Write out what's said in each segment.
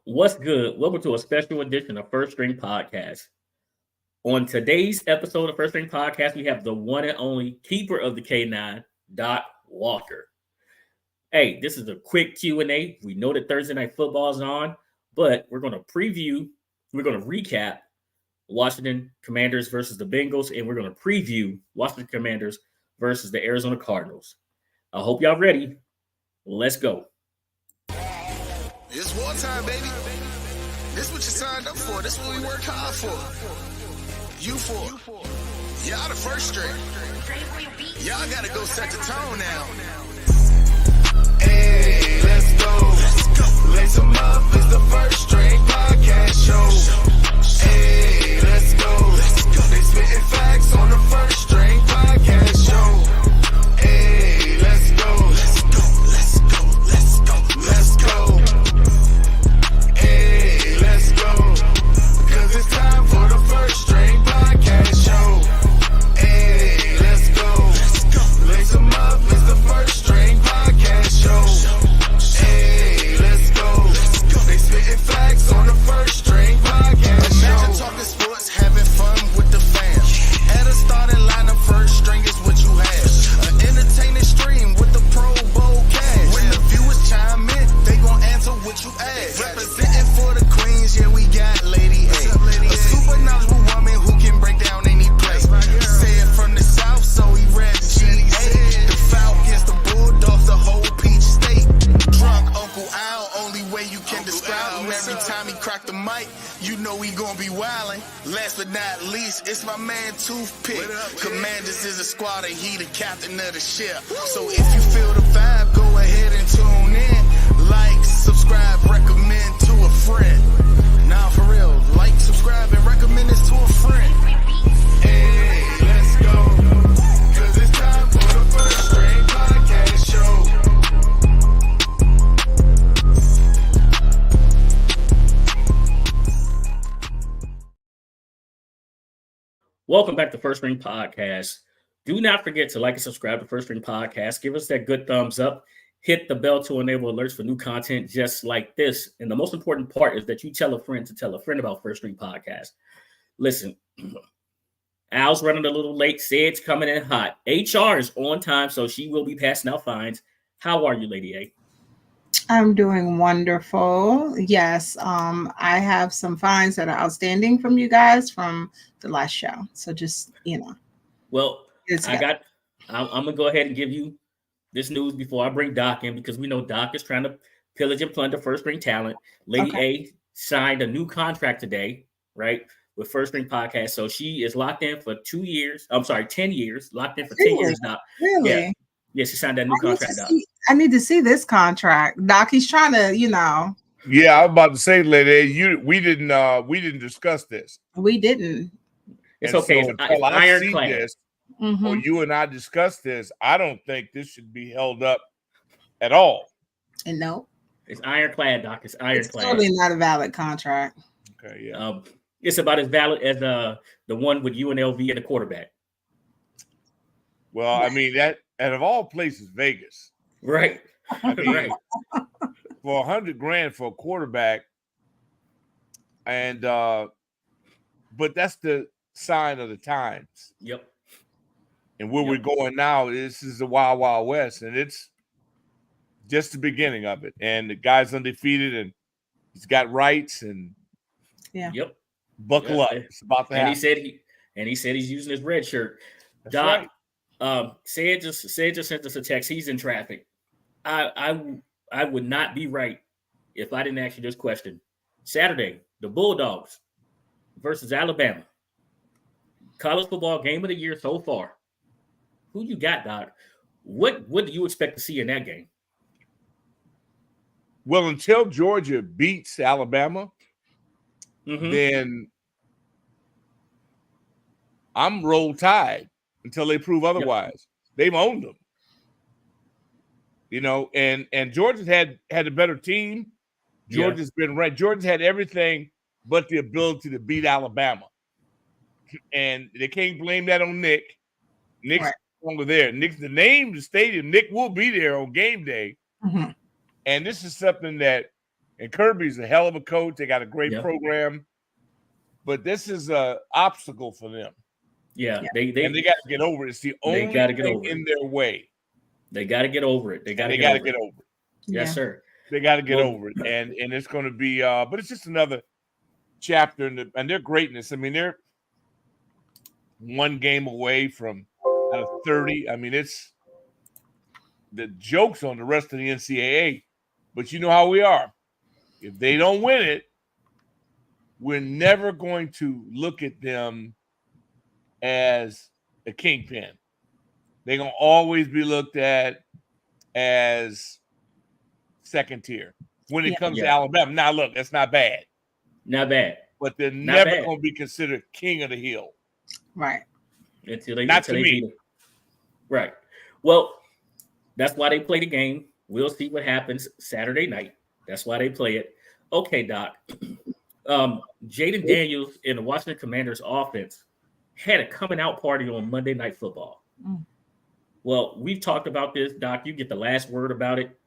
What's good? Welcome to a special edition of First String Podcast. On today's episode of First String Podcast, we have the one and only keeper of the K9, Doc Walker. Hey, this is a quick Q&A. We know that Thursday Night Football is on, but we're going to recap Washington Commanders versus the Bengals, and we're going to preview Washington Commanders versus the Arizona Cardinals. I hope y'all ready. Let's go. It's wartime, baby. This what you signed up for. This what we work hard for. You for. Y'all the first string. Y'all gotta go set the tone now. Hey, let's go. Lace them up. It's the First String Podcast Show. Hey, let's go. They spitting facts on the First String Podcast Show. Hey, let's go. Let's go. Hey, let's go. Cause it's time for the First String Podcast Show. Hey, let's go. Lace them up. It's the First String Podcast Show. Hey, let's go. They spitting facts on the First String Podcast Show. Imagine talking sports, having fun with the fam. At a starting lineup, First String is what you have. An entertaining stream with the Pro Bowl cast. When the viewers chime in, they gon' answer what you ask. Representing for the Queens, yeah, we got Lady A. A super knowledgeable woman who can break down any play. Say it from the South, so he read GA. The Falcons, the Bulldogs, the whole Peach State. Drunk Uncle Al, only way you can describe him. Every time he crack the mic, you know he gon' be wildin'. Last but not least, it's my man Toothpick. Commanders is a squad and he the captain of the ship. So if you feel the vibe, go ahead and tune in. Like, subscribe, recommend to a friend. Nah, for real, like, subscribe, and recommend this to a friend. Hey, let's go. Cause it's time for the First String Podcast Show. Welcome back to First String Podcast. Do not forget to like and subscribe to First String Podcast. Give us that good thumbs up. Hit the bell to enable alerts for new content just like this. And the most important part is that you tell a friend to tell a friend about First String Podcast. Listen, Al's running a little late. Said's coming in hot. HR is on time, so she will be passing out fines. How are you, Lady A? I'm doing wonderful. Yes, I have some fines that are outstanding from you guys from the last show. So just, Well, I'm going to go ahead and give you this news before I bring Doc in, because we know Doc is trying to pillage and plunder First String talent. Lady A signed a new contract today, right, with First String Podcast. So she is locked in for 10 years, locked in for 10 years now. Really? Yeah, she signed that new contract, Doc. I need to see this contract. Doc, he's trying to, Yeah, I was about to say, Lady, we didn't discuss this. We didn't. It's And okay. So It's until I see ironclad. this, Mhm. or you and I discuss this, I don't think this should be held up at all. And no, It's ironclad, Doc. It's it's ironclad. totally not a valid contract. Okay, yeah. It's about as valid as the one with UNLV and the quarterback. Well, I mean, that out of all places, Vegas. Right. I mean, Right. for $100,000 for a quarterback, and but that's the sign of the times. Yep. And where we're going now, this is the Wild Wild West, and it's just the beginning of it. And the guy's undefeated, and he's got rights, and Yep. buckle up. It's about to And happen. he said he's using his red shirt. That's Doc, right. Said just sent us a text. He's in traffic. I would not be right if I didn't ask you this question. Saturday, the Bulldogs versus Alabama. College football game of the year so far. Who you got, Doc? What do you expect to see in that game? Well, until Georgia beats Alabama, then I'm roll tide until they prove otherwise. They've owned them. And Georgia's had a better team. Georgia's been right. Georgia's had everything but the ability to beat Alabama. And they can't blame that on Nick. Nick's over there. Nick's the name, the stadium. Nick will be there on game day. Mm-hmm. And this is something that And Kirby's a hell of a coach. They got a great Yeah. program. But this is an obstacle for them. Yeah, Yeah. they And they got to get over it. It's the only gotta get thing over it. in their way. They got to get over it. They got to Get get over it. Yes, Yeah. sir. They got to get Well, over it. And it's going to be but it's just another chapter and their greatness. I mean, they're one game away from out of 30. I mean, it's the joke's on the rest of the NCAA. But you know how we are. If they don't win it, we're never going to look at them as a kingpin. They're going to always be looked at as second tier when it comes to Alabama. Now, look, that's not bad. Not bad. But they're Not never bad. going to be considered king of the hill. Right. Until they Not to me. beat it. Right. Well, that's why they play the game. We'll see what happens Saturday night. That's why they play it. Okay, Doc. Jayden Daniels in the Washington Commanders offense had a coming out party on Monday Night Football. Mm. Well, we've talked about this, Doc. You get the last word about it.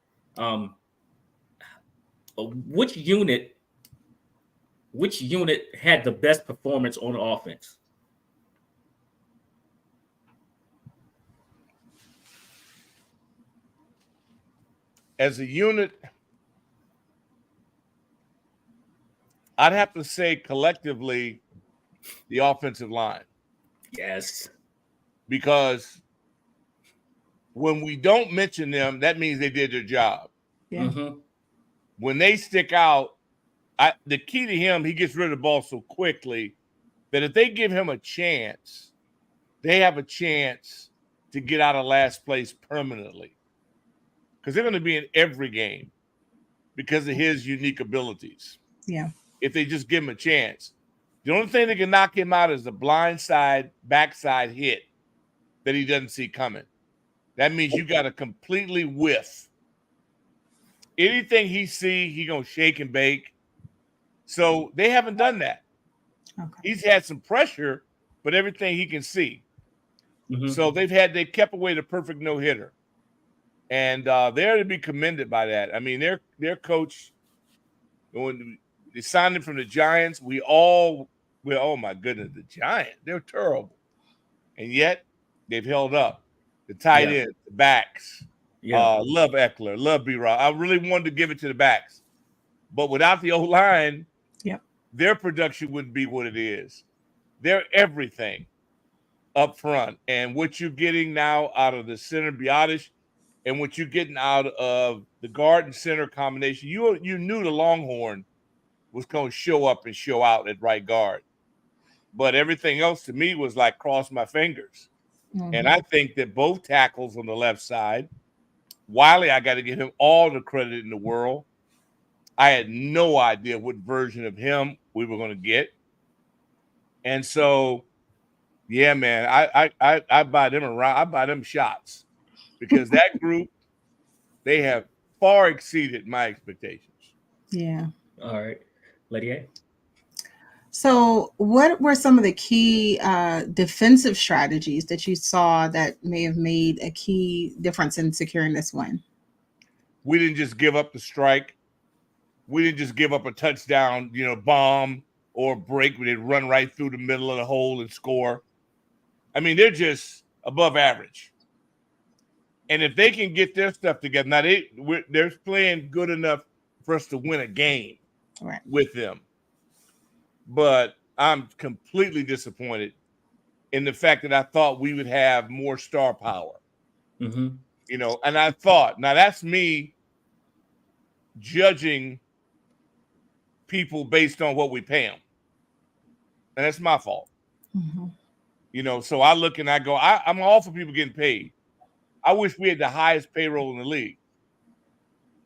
Which unit had the best performance on offense? As a unit, I'd have to say collectively the offensive line. Yes. Because when we don't mention them, that means they did their job. Yeah. Mm-hmm. When they stick out, the key to him, he gets rid of the ball so quickly that if they give him a chance, they have a chance to get out of last place permanently. Because they're going to be in every game because of his unique abilities. Yeah. If they just give him a chance. The only thing that can knock him out is the blind backside hit that he doesn't see coming. That means you got to completely whiff. Anything he see, he going to shake and bake. So they haven't done that. Okay. He's had some pressure, but everything he can see. Mm-hmm. So they kept away the perfect no-hitter. And they're to be commended by that. I mean, their coach, when they signed him from the Giants, oh my goodness, the Giants, they're terrible. And yet they've held up. The tight end, the backs. Yeah. Love Eckler, love B-Rob. I really wanted to give it to the backs. But without the O-line, their production wouldn't be what it is. They're everything up front. And what you're getting now out of the center, Biotish, and what you're getting out of the guard and center combination, you knew the Longhorn was going to show up and show out at right guard. But everything else to me was like cross my fingers. Mm-hmm. And I think that both tackles on the left side, Wiley, I got to give him all the credit in the world. I had no idea what version of him we were going to get. And so, yeah, man, I buy them around. I buy them shots because that group, they have far exceeded my expectations. Yeah. All right. Lydia? So what were some of the key defensive strategies that you saw that may have made a key difference in securing this win? We didn't just give up the strike. We didn't just give up a touchdown, bomb or break where they run right through the middle of the hole and score. I mean, they're just above average. And if they can get their stuff together, now they're playing good enough for us to win a game with them. But I'm completely disappointed in the fact that I thought we would have more star power. Mm-hmm. And I thought, now that's me judging people based on what we pay them. And that's my fault. Mm-hmm. So I look and I go, I'm all for people getting paid. I wish we had the highest payroll in the league.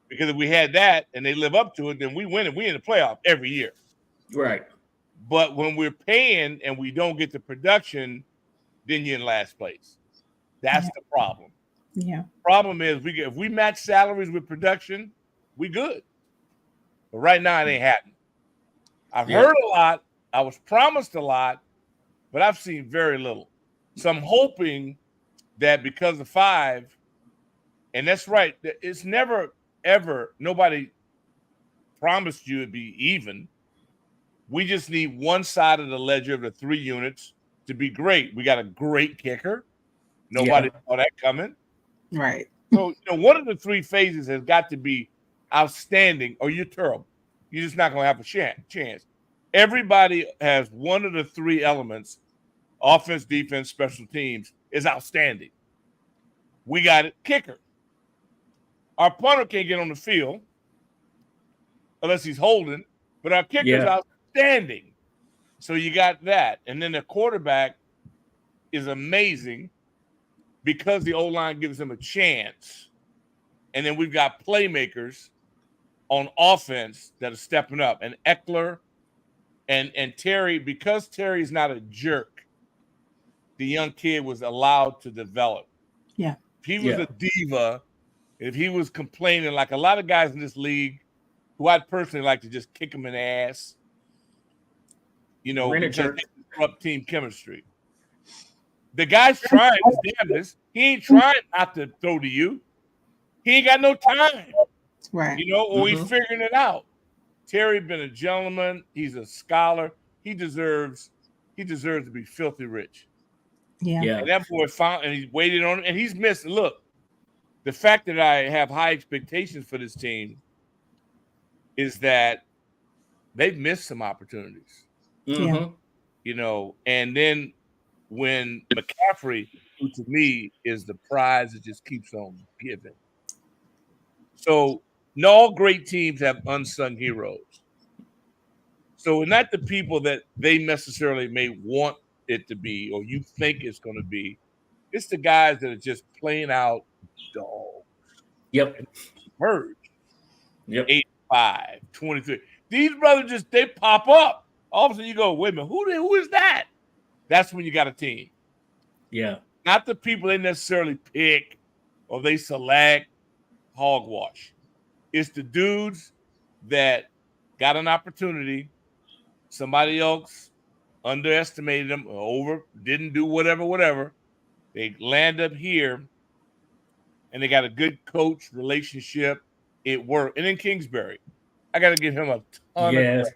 Because if we had that and they live up to it, then we win and we in the playoff every year. Right. But when we're paying and we don't get the production, then you're in last place. That's the problem. Yeah. Problem is if we match salaries with production, we good. But right now it ain't happening. I've heard a lot. I was promised a lot, but I've seen very little. So I'm hoping that because of 5, and that's right, it's never, ever, nobody promised you it'd be even. We just need one side of the ledger of the 3 units to be great. We got a great kicker. Nobody saw that coming. Right. So, one of the 3 phases has got to be outstanding or you're terrible. You're just not going to have a chance. Everybody has one of the 3 elements, offense, defense, special teams, is outstanding. We got it, kicker. Our punter can't get on the field unless he's holding, but our kicker's outstanding. So you got that. And then the quarterback is amazing because the O-line gives him a chance. And then we've got playmakers on offense that are stepping up. And Eckler and Terry, because Terry's not a jerk, the young kid was allowed to develop. Yeah. If he was a diva, if he was complaining like a lot of guys in this league who I'd personally like to just kick him in the ass, because they disrupt team chemistry. The guy's trying his damnedest. He ain't trying not to throw to you. He ain't got no time. Right. Or he's figuring it out. Terry been a gentleman. He's a scholar. He deserves to be filthy rich. Yeah. And that boy found, and he's waited on it, and he's missed. Look, the fact that I have high expectations for this team is that they've missed some opportunities. And then when McCaffrey, who to me is the prize that just keeps on giving. So not all great teams have unsung heroes. So not the people that they necessarily may want it to be or you think it's going to be. It's the guys that are just playing out dogs. Yep. Merge. Yep. 85, 23. These brothers they pop up. All of a sudden you go, wait a minute, who is that? That's when you got a team. Yeah. Not the people they necessarily pick or they select. Hogwash. It's the dudes that got an opportunity. Somebody else underestimated them or didn't do whatever. They land up here and they got a good coach relationship. It worked. And then Kingsbury, I got to give him a ton of credit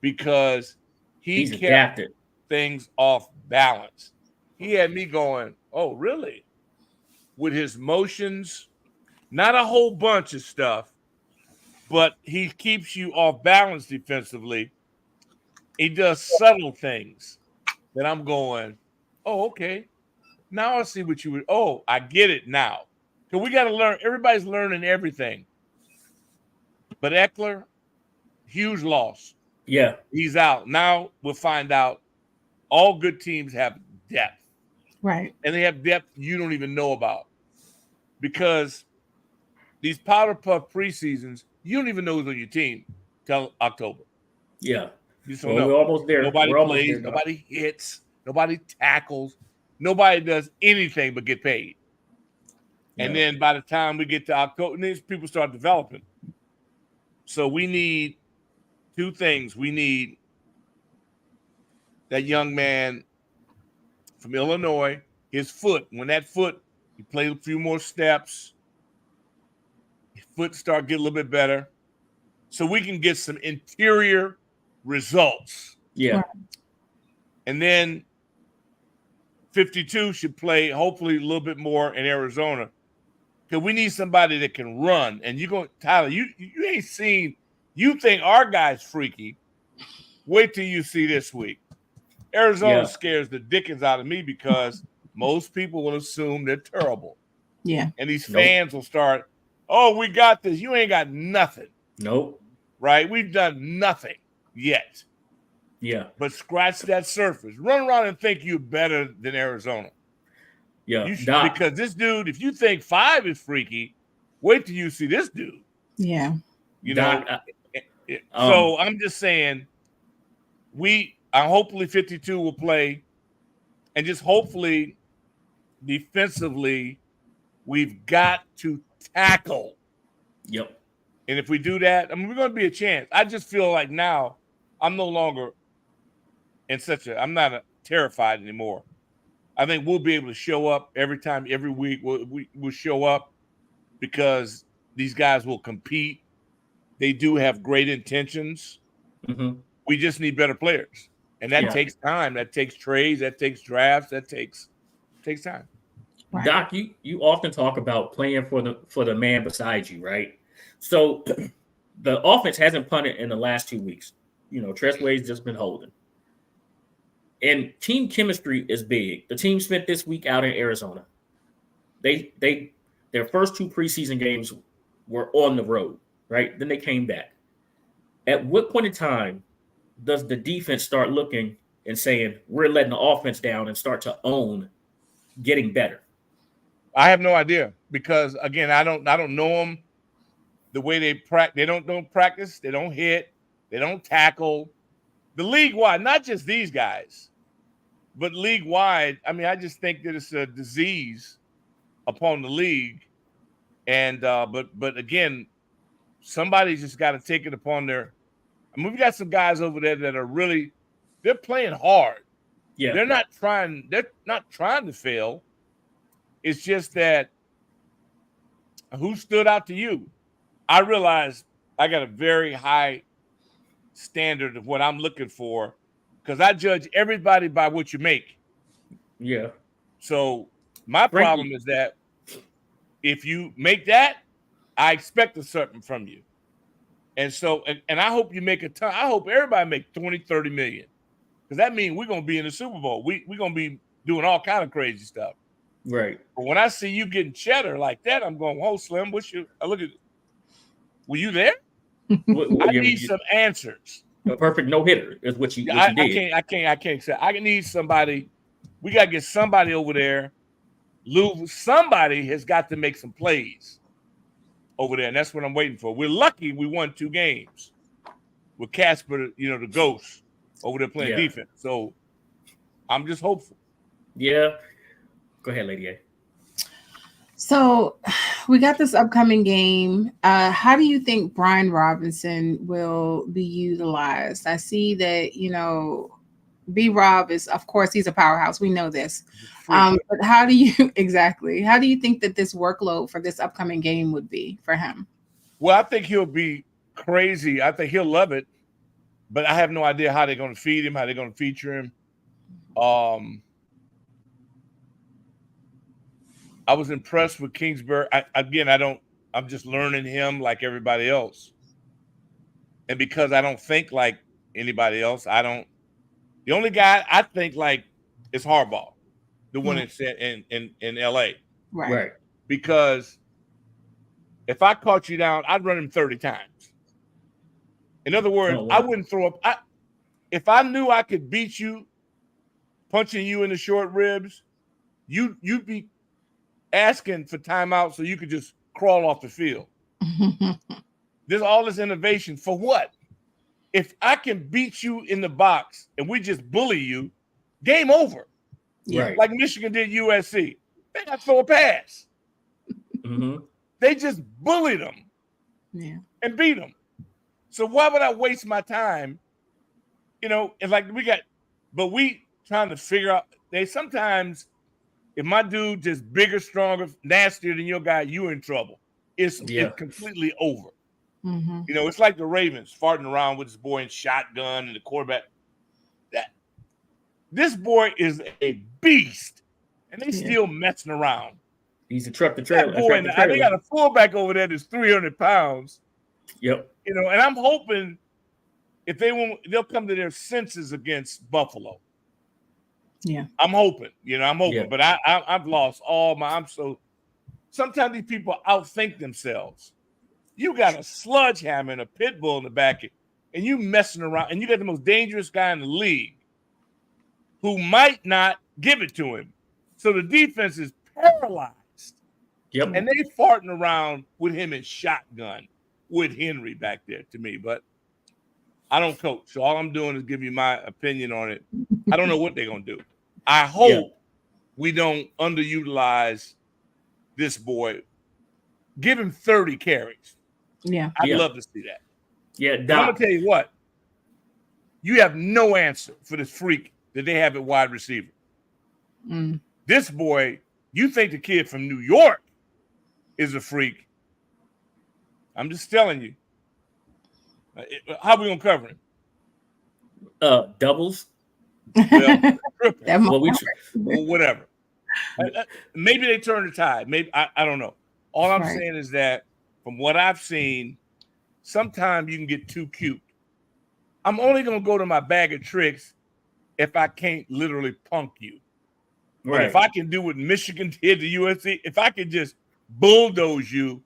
because he's kept adapted things off balance. He had me going, oh, really? With his motions, not a whole bunch of stuff, but he keeps you off balance defensively. He does subtle things that I'm going, oh, okay. Now I see what you would. Oh, I get it now. Because we got to learn. Everybody's learning everything. But Eckler, huge loss. Yeah. He's out. Now we'll find out all good teams have depth. Right. And they have depth you don't even know about. Because these powder puff preseasons, you don't even know who's on your team till October. Yeah. You just don't know. We're almost there. Nobody plays. Nobody hits. Nobody tackles. Nobody does anything but get paid. Yeah. And then by the time we get to October, these people start developing. So we need 2 things. We need that young man from Illinois, his foot. When that foot, he played a few more steps. His foot start getting a little bit better. So we can get some interior results. Yeah. And then 52 should play hopefully a little bit more in Arizona. Because we need somebody that can run. And you're going, Tyler, you ain't seen, you think our guy's freaky. Wait till you see this week. Arizona scares the dickens out of me because most people will assume they're terrible. Yeah. And these fans will start, oh, we got this. You ain't got nothing. Nope. Right? We've done nothing yet. Yeah. But scratch that surface. Run around and think you're better than Arizona. Yeah. You should, because this dude, if you think 5 is freaky, wait till you see this dude. Yeah. You know? So I'm just saying, hopefully 52 will play, and just hopefully defensively, we've got to tackle. Yep. And if we do that, I mean, we're going to be a chance. I just feel like now I'm no longer I'm not terrified anymore. I think we'll be able to show up every week. We'll show up because these guys will compete. they do have great intentions. Mm-hmm. We just need better players, and that takes time. That takes trades. That takes drafts. That takes time. Right. Doc, you often talk about playing for the man beside you, right? So the offense hasn't punted in the last 2 weeks. Tressway's just been holding. And team chemistry is big. The team spent this week out in Arizona. Their first 2 preseason games were on the road, right? Then they came back. At what point in time does the defense start looking and saying, we're letting the offense down, and start to own getting better? I have no idea, because again, I don't know them the way they practice. They don't practice. They don't hit. They don't tackle. The league wide, not just these guys, but league wide. I mean, I just think that it's a disease upon the league, and but again, somebody's just got to take it upon their. I mean, we got some guys over there that are they're playing hard. Yeah, They're not trying to fail. It's just that who stood out to you? I realized I got a very high standard of what I'm looking for, because I judge everybody by what you make. Yeah. So my problem is that if you make that, I expect a certain from you. And so, and I hope you make a ton. I hope everybody make 20, 30 million, because that means we're going to be in the Super Bowl. We're going to be doing all kind of crazy stuff. Right. But when I see you getting cheddar like that, I'm going, "Oh, Slim, I look at, were you there?" I need some answers. A perfect no-hitter is what you did. I can't say. I need somebody. We got to get somebody over there. Somebody has got to make some plays over there, and that's what I'm waiting for. We're lucky we won 2 games with Casper, the ghost over there playing defense. So I'm just hopeful. Yeah. Go ahead, Lady A. So we got this upcoming game. How do you think Brian Robinson will be utilized? I see that, B-Rob is, of course, he's a powerhouse. We know this. But how do you think that this workload for this upcoming game would be for him? Well, I think he'll be crazy. I think he'll love it, but I have no idea how they're going to feed him, how they're going to feature him. I was impressed with Kingsbury. I'm just learning him like everybody else. And because I don't think like anybody else, the only guy I think like is Harbaugh, the one in LA. Right. Because if I caught you down, I'd run him 30 times. In other words, I wouldn't throw up. If I knew I could beat you punching you in the short ribs, you'd be asking for timeout so you could just crawl off the field. There's all this innovation for what? If I can beat you in the box and we just bully you, game over. Right. Like Michigan did USC. They got to throw a pass. Mm-hmm. They just bullied them and beat them. So why would I waste my time? It's like we trying to figure out. Sometimes if my dude just bigger, stronger, nastier than your guy, you're in trouble. It's completely over. Mm-hmm. It's like the Ravens farting around with his boy in shotgun and the quarterback. This boy is a beast, and they still messing around. He's a truck to trailer. They got a fullback over there that's 300 pounds. Yep. And I'm hoping if they'll come to their senses against Buffalo. Yeah. I'm hoping, but I've lost all my. Sometimes these people outthink themselves. You got a sludge hammer and a pit bull in the back, and you messing around, and you got the most dangerous guy in the league who might not give it to him. So the defense is paralyzed. Yep. And they farting around with him in shotgun with Henry back there to me. But I don't coach, so all I'm doing is give you my opinion on it. I don't know what they're going to do. I hope we don't underutilize this boy. Give him 30 carries. Yeah. I'd love to see that. Yeah, I'm going to tell you what. You have no answer for this freak that they have at wide receiver. Mm. This boy, you think the kid from New York is a freak. I'm just telling you. How we gonna cover him? Doubles. Well, whatever. Maybe they turn the tide. Maybe I don't know. All I'm saying is that from what I've seen, sometimes you can get too cute. I'm only gonna go to my bag of tricks if I can't literally punk you. But if I can do what Michigan did to USC, if I can just bulldoze you,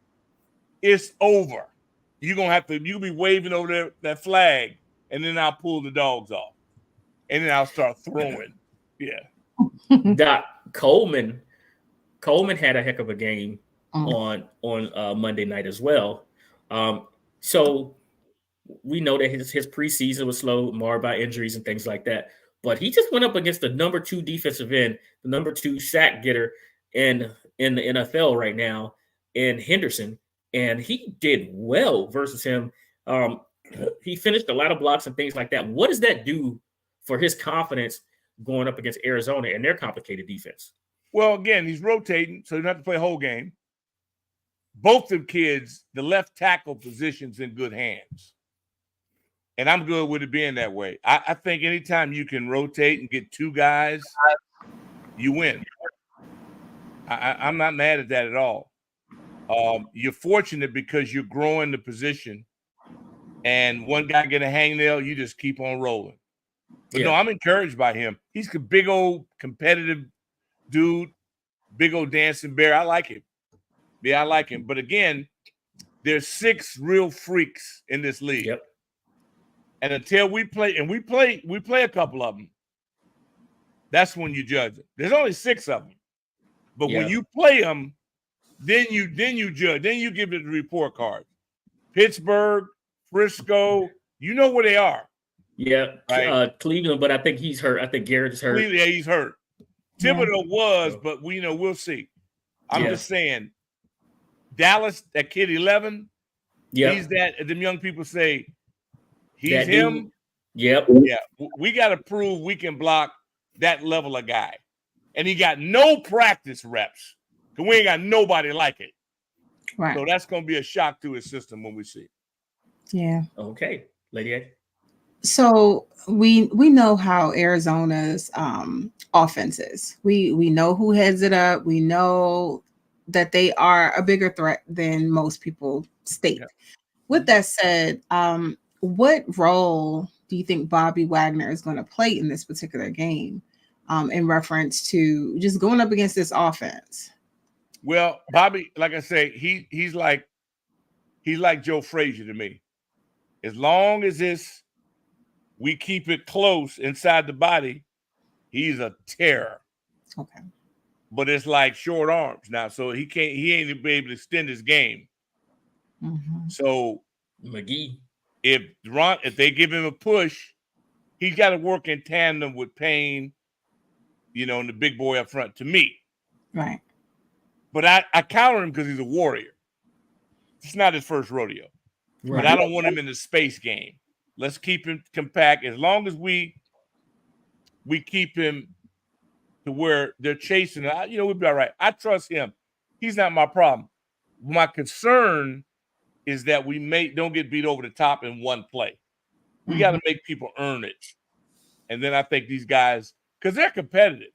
it's over. You'll be waving over there that flag, and then I'll pull the dogs off. And then I'll start throwing. Yeah. Doc, Coleman had a heck of a game on Monday night as well. So we know that his preseason was slow, marred by injuries and things like that. But he just went up against the number 2 defensive end, the number 2 sack getter in the NFL right now, in Henderson, and he did well versus him. He finished a lot of blocks and things like that. What does that do for his confidence going up against Arizona and their complicated defense? Well, again, he's rotating, so you don't have to play a whole game. Both the kids, the left tackle position's in good hands. And I'm good with it being that way. I think anytime you can rotate and get 2 guys, you win. I'm not mad at that at all. You're fortunate because you're growing the position, and one guy get a hangnail, you just keep on rolling. But no, I'm encouraged by him. He's a big old competitive dude, big old dancing bear. I like him. Yeah, I like him. But again, there's 6 real freaks in this league. Yep. And until we play, and we play a couple of them, that's when you judge it. There's only 6 of them. But when you play them, then you judge. Then you give it the report card. Pittsburgh, Frisco, you know where they are. Yeah, right? Cleveland, but I think he's hurt. I think Garrett is hurt. Yeah, he's hurt. Thibodeau was, but we'll see. I'm just saying, Dallas, that kid 11, he's that. Them young people say he's that him. Dude. Yep. Yeah, we got to prove we can block that level of guy, and he got no practice reps because we ain't got nobody like it. Right. So that's going to be a shock to his system when we see it. Yeah. Okay, Lady A. So we know how Arizona's offense is. We know who heads it up. We know that they are a bigger threat than most people state. Yeah. With that said, what role do you think Bobby Wagner is going to play in this particular game in reference to just going up against this offense? Well, Bobby, like I say, he's like Joe Frazier to me. As long as we keep it close inside the body, he's a terror. Okay. But it's like short arms now, so he ain't gonna be able to extend his game. Mm-hmm. So McGee, if they give him a push, he's got to work in tandem with Payne, and the big boy up front, to me. Right. But I counter him because he's a warrior. It's not his first rodeo. Right. But I don't want him in the space game. Let's keep him compact. As long as we keep him to where they're chasing, we'll be all right. I trust him. He's not my problem. My concern is that we don't get beat over the top in one play. We got to make people earn it. And then I think these guys, because they're competitive,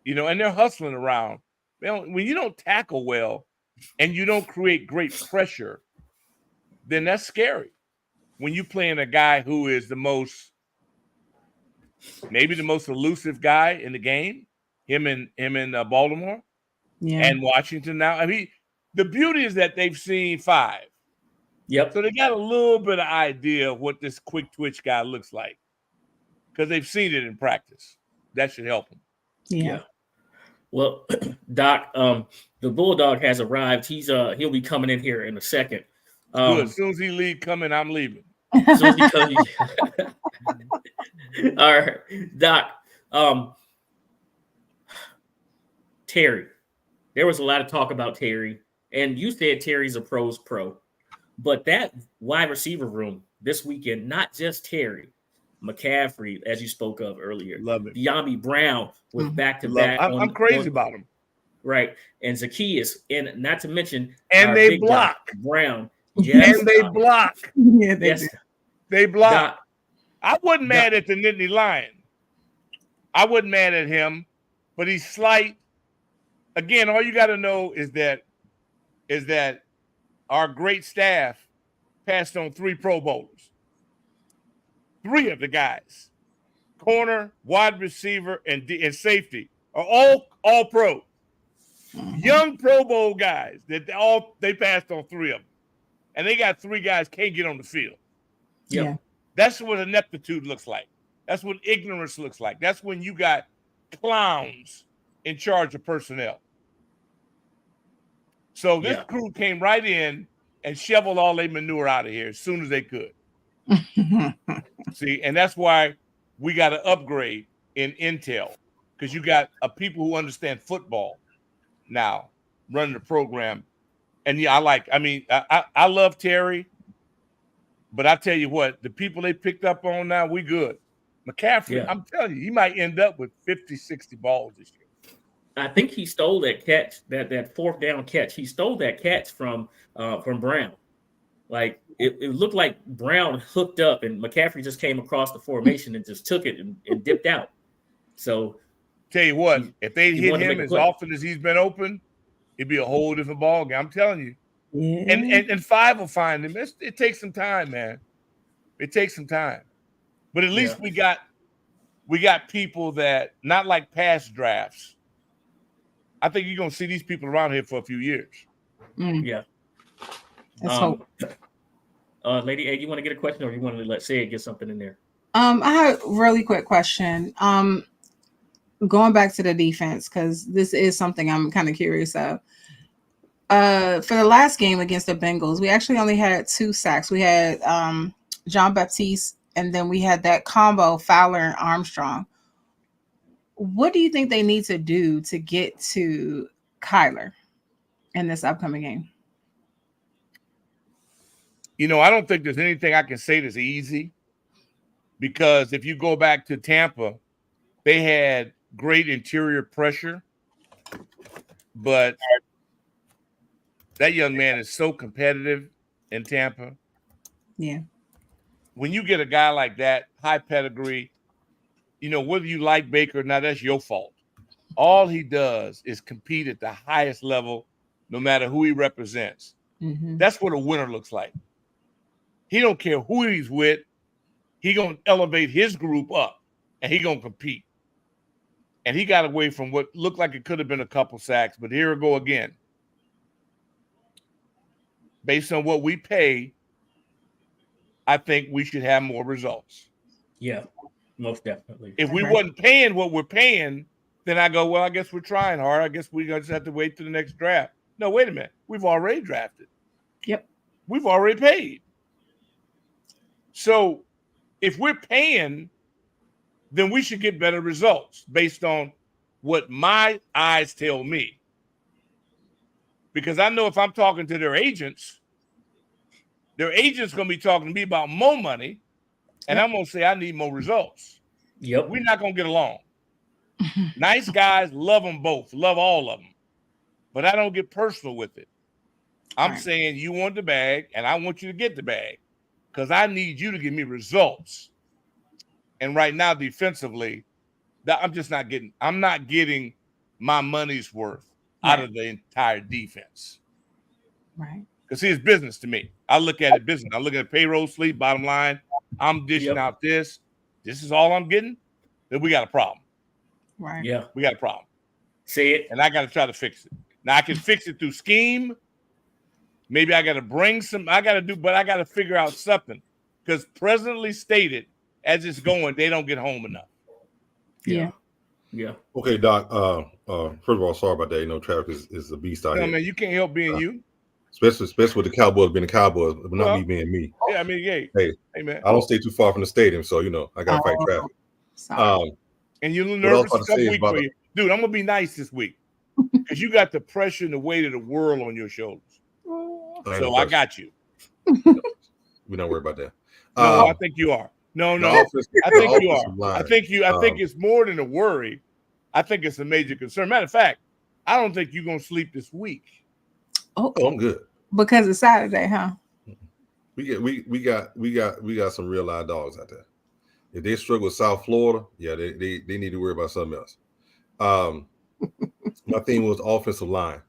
and they're hustling around. When you don't tackle well and you don't create great pressure, then that's scary. When you playing a guy who is maybe the most elusive guy in the game, him in Baltimore, and Washington now. I mean, the beauty is that they've seen 5. Yep. So they got a little bit of idea of what this quick twitch guy looks like because they've seen it in practice. That should help them. Yeah. Well, Doc, the Bulldog has arrived. He'll be coming in here in a second. Good. As soon as he coming, I'm leaving. As soon as he comes, all right, Doc. Terry. There was a lot of talk about Terry, and you said Terry's a pro's pro. But that wide receiver room this weekend, not just Terry, McCaffrey, as you spoke of earlier. Love it. De'Ami Brown with back-to-back. I'm crazy about him. Right. And Zacchaeus, and not to mention and they block Brown. Yes, and they Doc. block. Yeah, they Yes, do. They block. Doc. I wasn't mad Doc. at the Nittany Lion. I wasn't mad at him, but he's slight. Again, all you got to know is that our great staff passed on 3 Pro Bowlers. 3 of the guys, corner, wide receiver, and safety, are all pro. Young Pro Bowl guys that they passed on 3 of them, and they got 3 guys can't get on the field. Yep. Yeah. That's what ineptitude looks like. That's what ignorance looks like. That's when you got clowns in charge of personnel. So this crew came right in and shoveled all their manure out of here as soon as they could. See, and that's why we got to upgrade in intel, because you got people who understand football now running the program. And yeah, I love Terry, but I tell you what, the people they picked up on now, we good. McCaffrey, I'm telling you, he might end up with 50, 60 balls this year. I think he stole that catch, that 4th down catch. He stole that catch from Brown. Like it looked like Brown hooked up and McCaffrey just came across the formation and just took it and dipped out. So tell you what, if they hit him as play. often as he's been open, it'd be a whole different ball game. I'm telling you. Yeah. And 5 will find him. It takes some time, man. It takes some time. But at least we got people that, not like past drafts. I think you're gonna see these people around here for a few years. Yeah. Let's hope. Lady A, you want to get a question, or you want to let Sid get something in there? I have a really quick question. Going back to the defense, because this is something I'm kind of curious of. For the last game against the Bengals, we actually only had 2 sacks. We had John Baptiste, and then we had that combo, Fowler and Armstrong. What do you think they need to do to get to Kyler in this upcoming game? I don't think there's anything I can say that's easy, because if you go back to Tampa, they had great interior pressure, but that young man is so competitive in Tampa. Yeah. When you get a guy like that, high pedigree, whether you like Baker or not, that's your fault. All he does is compete at the highest level, no matter who he represents. Mm-hmm. That's what a winner looks like. He don't care who he's with. He going to elevate his group up, and he going to compete. And he got away from what looked like it could have been a couple sacks, but here we go again. Based on what we pay, I think we should have more results. Yeah, most definitely. If we wasn't paying what we're paying, then I go, well, I guess we're trying hard. I guess we just have to wait till the next draft. No, wait a minute. We've already drafted. Yep. We've already paid. So if we're paying, then we should get better results based on what my eyes tell me. Because I know if I'm talking to their agent's going to be talking to me about more money, and I'm going to say I need more results. Yep. We're not going to get along. Nice guys, love them both, love all of them. But I don't get personal with it. I'm saying you want the bag, and I want you to get the bag, because I need you to give me results. And right now, defensively, I'm not getting my money's worth out of the entire defense. Right. Because see, it's business to me. I look at it business. I look at payroll, sleep, bottom line. I'm dishing out this. This is all I'm getting. Then we got a problem. Right. Yeah. We got a problem. Say it. And I got to try to fix it. Now, I can fix it through scheme. Maybe I got to but I got to figure out something. Because presently stated, as it's going, they don't get home enough. Yeah. Yeah. Okay, Doc. First of all, sorry about that. Travis is a beast out here. Man, you can't help being you. Especially with the Cowboys being the Cowboys, but not me being me. Yeah, I mean, hey man. I don't stay too far from the stadium, so I gotta fight traffic. And you're nervous a couple weeks for you. Dude, I'm gonna be nice this week. Because you got the pressure and the weight of the world on your shoulders. So I got you. We don't worry about that. No, I think you are. No. I think you are. I think it's more than a worry. I think it's a major concern. Matter of fact, I don't think you're gonna sleep this week. Oh, I'm good. Because it's Saturday, huh? we got some real live dogs out there. If they struggle with South Florida, yeah, they need to worry about something else. My thing was offensive line.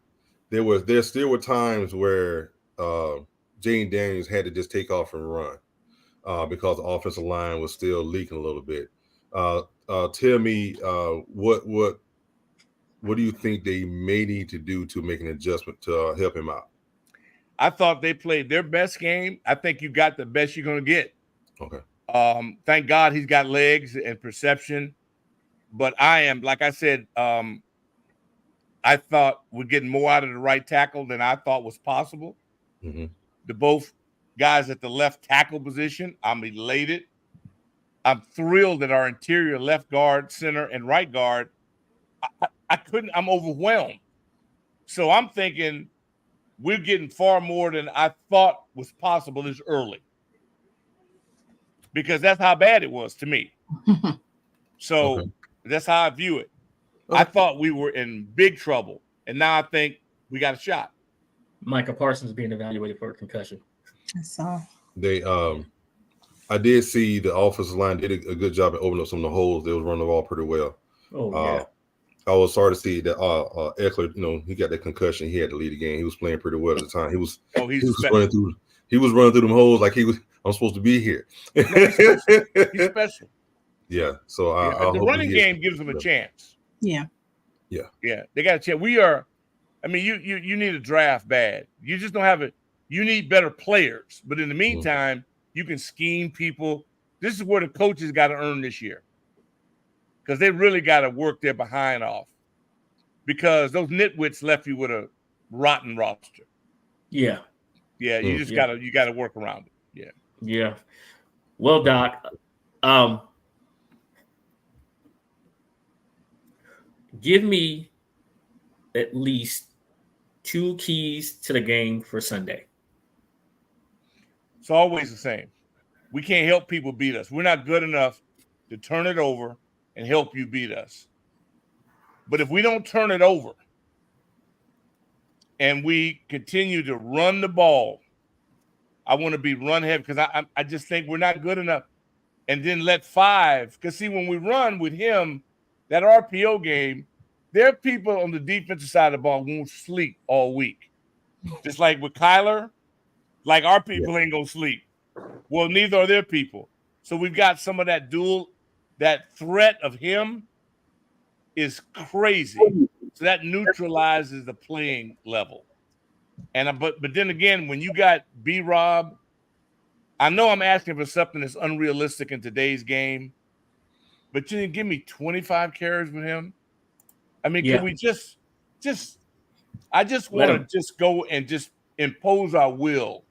There still were times where Jayden Daniels had to just take off and run because the offensive line was still leaking a little bit. Tell me what do you think they may need to do to make an adjustment to help him out? I thought they played their best game. I think you got the best you're going to get. Okay. Thank God he's got legs and perception. But I am, like I said, I thought we're getting more out of the right tackle than I thought was possible. Mm-hmm. The both guys at the left tackle position, I'm elated. I'm thrilled that our interior left guard, center, and right guard, I'm overwhelmed. So I'm thinking we're getting far more than I thought was possible this early. Because that's how bad it was to me. So that's how I view it. I thought we were in big trouble, and now I think we got a shot. Micah Parsons being evaluated for a concussion. So I did see the offensive line did a good job at opening up some of the holes. They was running the ball pretty well. Oh yeah. I was sorry to see that Eckler, he got that concussion. He had to lead the game. He was playing pretty well at the time. He was running through them holes like I'm supposed to be here. He's special. Yeah. So the running game gives them a chance. Yeah. They got a chance. You need a draft bad. You just don't have it. You need better players. But in the meantime, you can scheme people. This is where the coaches got to earn this year. Because they really got to work their behind off. Because those nitwits left you with a rotten roster. Yeah. Yeah, you just gotta work around it. Yeah. Yeah. Well, Doc, give me at least 2 keys to the game for Sunday. It's always the same. We can't help people beat us. We're not good enough to turn it over and help you beat us. But if we don't turn it over and we continue to run the ball, I want to be run heavy because I just think we're not good enough. And then let 5. Because, see, when we run with him, that RPO game, there are people on the defensive side of the ball who won't sleep all week. Just like with Kyler, like our people ain't going to sleep. Well, neither are their people. So we've got some of that that threat of him is crazy. So that neutralizes the playing level. And but then again, when you got B-Rob, I know I'm asking for something that's unrealistic in today's game, but you didn't give me 25 carries with him. I mean, can we I just want to just go and just impose our will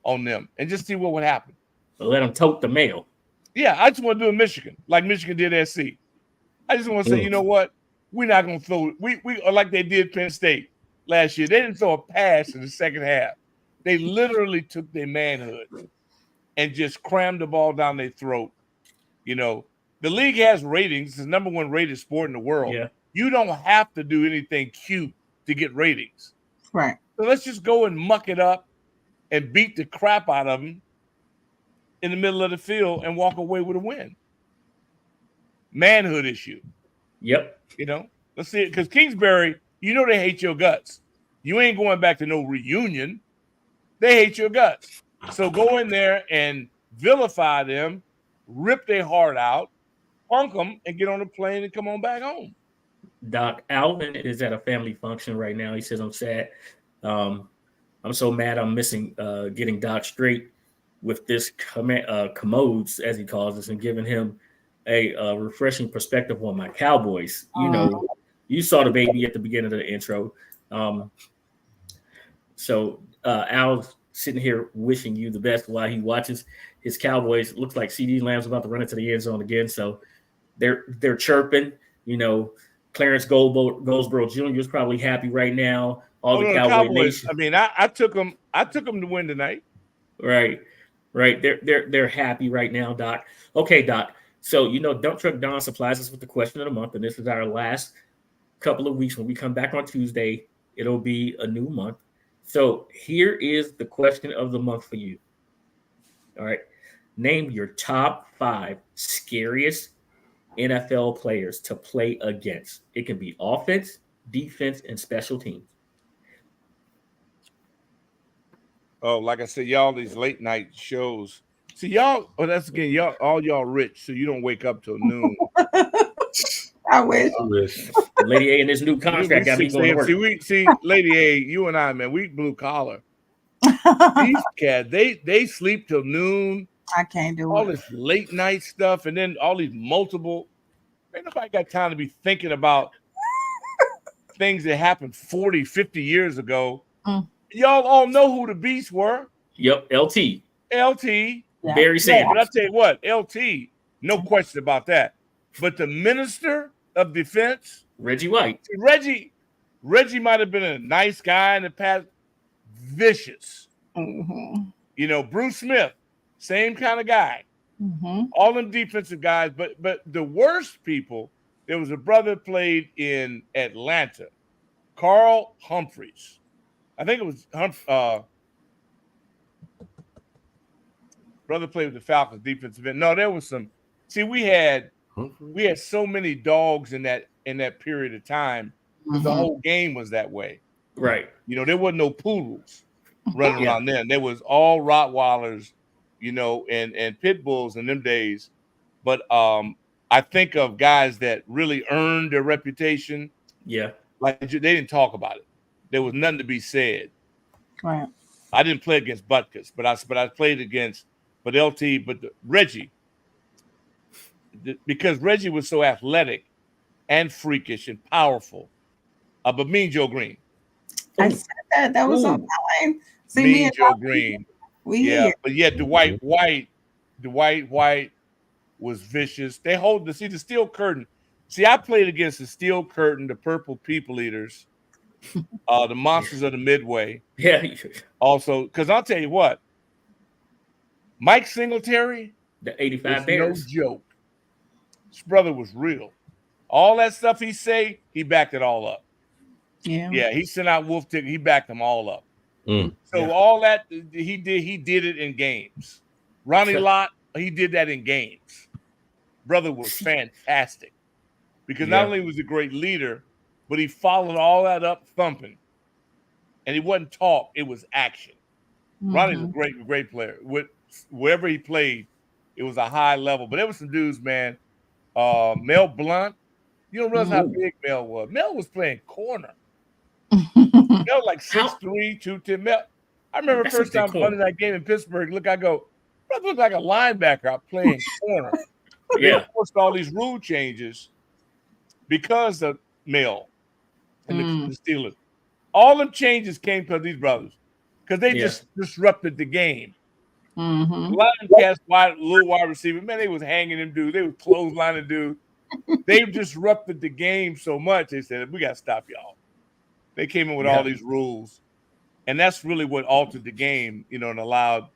on them and just see what would happen. Let them tote the mail. Yeah, I just want to do in Michigan, like Michigan did SC. I just want to say, you know what? We're not going to throw we like they did Penn State last year. They didn't throw a pass in the second half. They literally took their manhood and just crammed the ball down their throat. You know, the league has ratings. It's the number 1 rated sport in the world. Yeah. You don't have to do anything cute to get ratings. Right. So let's just go and muck it up and beat the crap out of them in the middle of the field and walk away with a win. Manhood issue. Yep. You know, let's see it. Because Kingsbury, they hate your guts. You ain't going back to no reunion. They hate your guts. So go in there and vilify them, rip their heart out, punk them, and get on a plane and come on back home. Doc, Alvin is at a family function right now. He says, I'm sad. I'm so mad I'm missing getting Doc straight with this commodes, as he calls us, and giving him a refreshing perspective on my Cowboys. You know, you saw the baby at the beginning of the intro. So Al's sitting here wishing you the best while he watches his Cowboys. It looks like CD Lamb's about to run into the end zone again. So they're chirping. You know, Clarence Goldsboro Jr. is probably happy right now. The Cowboys. Nation. I mean, I took them to win tonight. Right. They're happy right now, Doc. Okay, Doc. So, Dump Truck Don supplies us with the question of the month, and this is our last couple of weeks. When we come back on Tuesday, it'll be a new month. So here is the question of the month for you. All right. Name your top 5 scariest NFL players to play against. It can be offense, defense, and special teams. Oh, like I said, y'all these late night shows. See, y'all. Oh, that's again, y'all. All y'all rich, so you don't wake up till noon. I wish. I wish. Lady A in this new contract got me going to work. See, Lady A, you and I, man, we blue collar. These cats, they sleep till noon. I can't do All it. this late night stuff, and then all these multiple. Ain't nobody got time to be thinking about things that happened 40, 50 years ago. Y'all all know who the beasts were. Yep, LT. LT. Yeah. Barry Sanders. But I tell you what, LT, no question about that. But the minister of defense, Reggie White. Reggie might have been a nice guy in the past, vicious. Mm-hmm. You know, Bruce Smith, same kind of guy. Mm-hmm. All them defensive guys, but the worst people, there was a brother played in Atlanta, Carl Humphreys. I think it was brother played with the Falcons defensive end. No, there was some. See, we had so many dogs in that period of time. Mm-hmm. The whole game was that way. Right. You know, there wasn't no poodles running around then. There was all Rottweilers, you know, and pit bulls in them days. But I think of guys that really earned their reputation. Yeah. Like they didn't talk about it. There was nothing to be said. Right. I didn't play against Butkus, but I played against Reggie, because Reggie was so athletic and freakish and powerful. But Mean Joe Green. I said that. That was on my line. See, Mean Joe Green. Here. But yet Dwight White was vicious. They hold the steel curtain. See, I played against the steel curtain, the purple people eaters, the monsters of the Midway. Yeah. Also, because I'll tell you what, Mike Singletary, The 85 was Bears. no joke. His brother was real. All that stuff he say, he backed it all up. Yeah. He sent out wolf ticket. He backed them all up. Mm. So all that he did it in games. Ronnie Lott, he did that in games. Brother was fantastic because not only was he a great leader, but he followed all that up thumping. And it wasn't talk; it was action. Mm-hmm. Ronnie's a great player. Wherever he played, it was a high level. But there was some dudes, man. Mel Blunt. You don't realize how big Mel was. Mel was playing corner. Mel like 6'3", 210. Mel. I remember That's first time running that game in Pittsburgh. Look, I go, brother looked like a linebacker out playing corner. They forced all these rule changes because of Mel and the Steelers. All them changes came because these brothers, because they just disrupted the game. Mm-hmm. A lot of them cast little wide receiver, man, they was hanging them dudes. They was clotheslining dudes. They disrupted the game so much. They said, we got to stop y'all. They came in with all these rules. And that's really what altered the game, you know, and allowed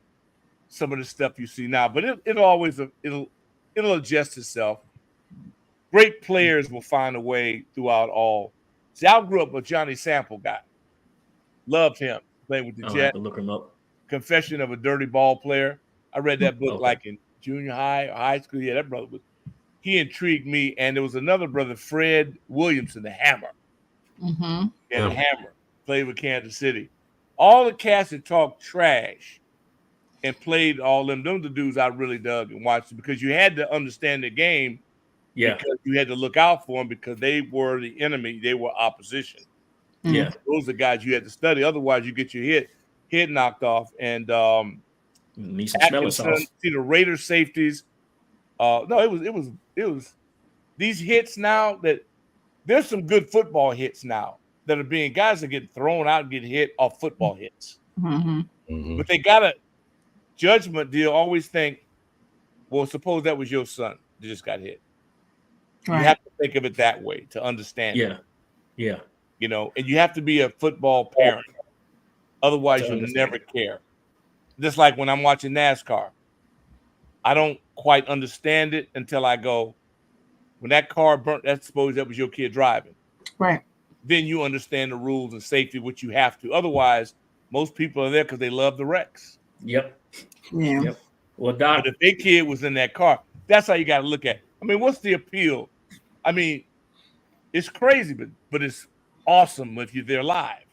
some of the stuff you see now. But it'll adjust itself. Great players will find a way throughout all. See, I grew up a Johnny Sample guy. Loved him. Played with the Jets. I have to look him up. Confession of a Dirty Ball Player. I read that book like in junior high or high school. Yeah, that brother he intrigued me. And there was another brother, Fred Williamson, the Hammer. Mm-hmm. Yeah, the Hammer. Played with Kansas City. All the cats that talked trash and played all them the dudes I really dug and watched because you had to understand the game. Yeah. Because you had to look out for them because they were the enemy. They were opposition. Yeah. Those are the guys you had to study. Otherwise, you get your head knocked off. And need some smelling sauce. See the Raiders safeties. No, it was these hits now that there's some good football hits now that are being guys that get thrown out and get hit off football hits. Mm-hmm. Mm-hmm. But they got a judgment deal. Always think, well, suppose that was your son that just got hit. Right. You have to think of it that way to understand. Yeah. Yeah. You know, and you have to be a football parent. Otherwise, you'll never care. Just like when I'm watching NASCAR. I don't quite understand it until I go, when that car burnt, suppose that was your kid driving. Right. Then you understand the rules and safety, which you have to. Otherwise, most people are there because they love the wrecks. Yep. Yeah. Yep. Well, Doc, but if a kid was in that car, that's how you got to look at it. I mean, what's the appeal? I mean, it's crazy, but it's awesome if you're there live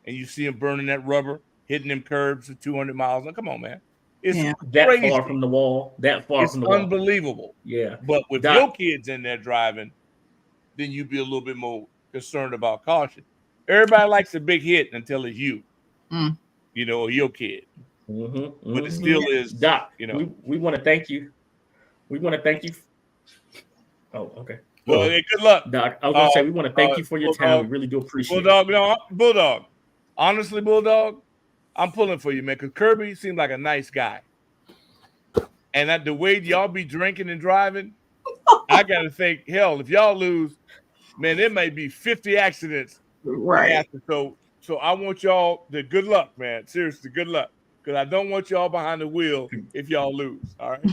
and you see them burning that rubber, hitting them curbs at 200 miles. Now, come on, man. It's that crazy. far from the wall. That far it's from the wall. Unbelievable. Yeah. But with Doc, your kids in there driving, then you'd be a little bit more concerned about caution. Everybody likes a big hit until it's you, you know, or your kid. But it still is, Doc, you know. We want to thank you. We want to thank you. Oh, okay. Well, hey, good luck. Doc, I was going to say we want to thank you for your time. We really do appreciate it. Bulldog. Honestly, Bulldog, I'm pulling for you, man, because Kirby seems like a nice guy. And the way y'all be drinking and driving, I got to think, hell, if y'all lose, man, there may be 50 accidents. Right. So I want y'all to good luck, man. Seriously, good luck. Because I don't want y'all behind the wheel if y'all lose. All right.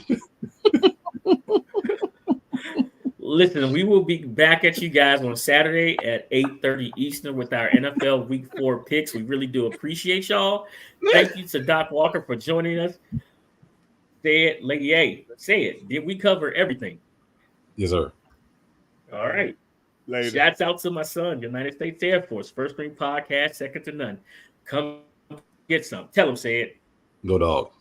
Listen, we will be back at you guys on Saturday at 8:30 Eastern with our NFL Week 4 picks. We really do appreciate y'all. Thank you to Doc Walker for joining us. Say it, Lady A. Say it. Did we cover everything? Yes, sir. All right. Later. Shouts out to my son, United States Air Force, First String Podcast, second to none. Come get some. Tell him, say it. Go Dog.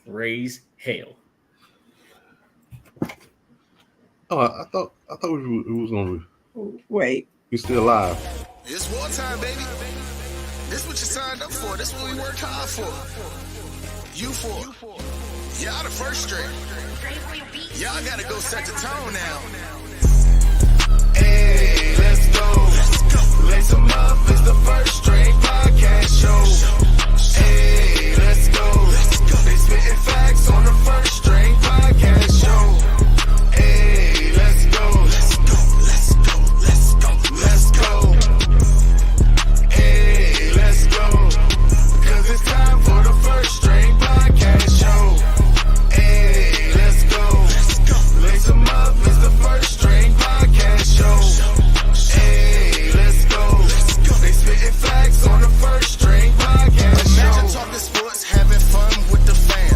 Raise hell. Oh, I thought we was gonna Wait. We still alive. It's wartime, baby. This what you signed up for. This what we worked hard for. You for. Y'all the first string. Y'all gotta go set the tone now. Hey, let's go. Lace 'em up. It's the First String Podcast Show. Hey, let's go. They spitting facts on the First String Podcast Show. Hey, let's go. Let's go. Hey, let's go. 'Cause it's time for the First String Podcast Show. Hey, let's go. Lace 'em up. It's the First String Podcast Show. Hey, let's go. They spitting facts on the First String Podcast Show. Imagine talking sports, having fun with the fam.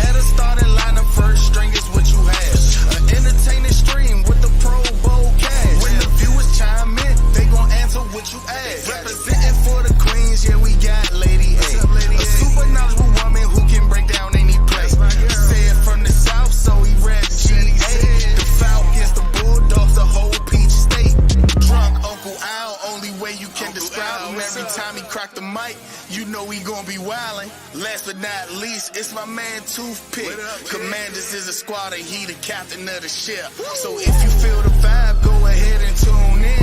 At a starting lineup, First String is what you have. An entertaining stream with the Pro Bowl cast. When the viewers chime in, they gon' answer what you ask. Representing for the Queens, yeah, we got Lady A. A super knowledgeable woman who can break down any play. Said from the South, so he read GA. The Falcons, the Bulldogs, the whole Peach State. Drunk Uncle Al, only way you can describe him. Every time he crack the mic, you know he gon' be wildin'. Last but not least, it's my man Toothpick. Commanders is a squad and he the captain of the ship. So if you feel the vibe, go ahead and tune in.